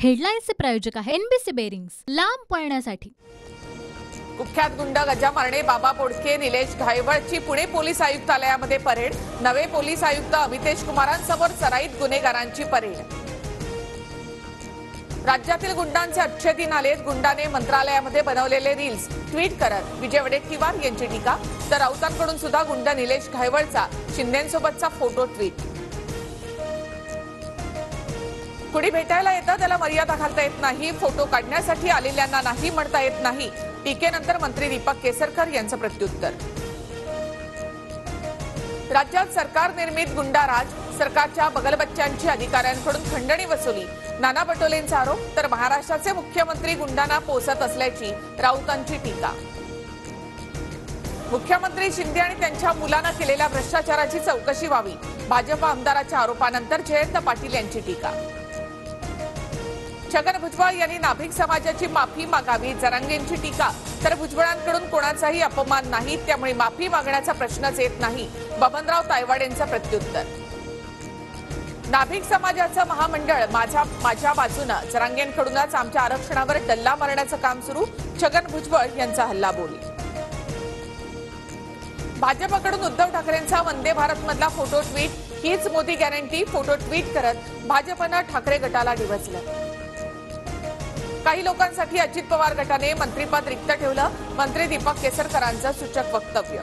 हेडलाईन्सचे प्रायोजक आहे NBC bearings, लांब पळण्यासाठी। कुख्यात गुंड गजा मारणे बाबा पोडके निलेश घायवळची पुणे पोलीस आयुक्तालयामध्ये परेड। नवे पोलीस आयुक्त अमितेश कुमारांसमोर सराईत गुन्हेगारांची परेड। राज्यातील गुंडांचे अच्छे दिन आलेत। गुंडाने मंत्रालयामध्ये बनवलेले रील्स ट्विट करत विजय वडेट्टीवार यांची टीका। तर राऊतांकडून सुद्धा गुंड निलेश घायवळचा शिंदेंसोबतचा फोटो ट्विट। कुणी भेटायला येतं त्याला मर्यादा घालता येत नाही, फोटो काढण्यासाठी आलेल्यांना नाही म्हणता येत नाही। टीकेनंतर मंत्री दीपक केसरकर यांचं प्रत्युत्तर। राज्यात सरकार निर्मित गुंडाराज, सरकारच्या बगलबच्च्यांची अधिकाऱ्यांकडून खंडणी वसुली, नाना पटोलेंचा आरोप। तर महाराष्ट्राचे मुख्यमंत्री गुंडांना पोसत असल्याची राऊतांची टीका। मुख्यमंत्री शिंदे आणि त्यांच्या मुलांना केलेल्या भ्रष्टाचाराची चौकशी व्हावी, भाजप आमदाराच्या आरोपानंतर जयंत पाटील यांची टीका। छगन भुजबळ यांनी नाभिक समाजाची माफी मागावी, जरांगेंची टीका। तर भुजबळांकडून कोणाचाही अपमान नाही, त्यामुळे माफी मागण्याचा प्रश्नच येत नाही, बबनराव तायवाडेंचं प्रत्युत्तर। नाभिक समाजाचं महामंडळ माझ्या बाजूनं, जरांगेंकडूनच आमच्या आरक्षणावर डल्ला मारण्याचं काम सुरू, छगन भुजबळ यांचा हल्लाबोल। भाजपकडून उद्धव ठाकरेंचा वंदे भारत मधला फोटो ट्विट, हीच मोदी गॅरंटी, फोटो ट्विट करत भाजपनं ठाकरे गटाला डिवचलं। काही लोकांसाठी अजित पवार गटाने मंत्रिपद रिक्त ठेवलं, मंत्री दीपक केसरकरांचं सूचक वक्तव्य।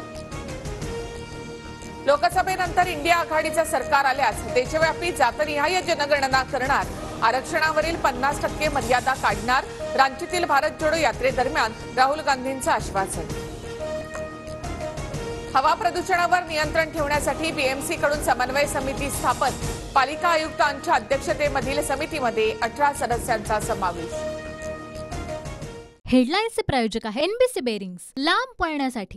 लोकसभेनंतर इंडिया आघाडीचं सरकार आल्यास देशव्यापी जातनिहाय जनगणना करणार, आरक्षणावरील 50% मर्यादा काढणार, रांचीतील भारत जोडो यात्रेदरम्यान राहुल गांधींचं आश्वासन। हवा प्रदूषणावर नियंत्रण ठेवण्यासाठी बीएमसीकडून समन्वय समिती स्थापन, पालिका आयुक्तांच्या अध्यक्षतेमधील समितीमध्ये 18 सदस्यांचा समावेश। हेडलाईन्सचे प्रायोजक आहे एनबीसी बेरिंग्स, लांब पळण्यासाठी।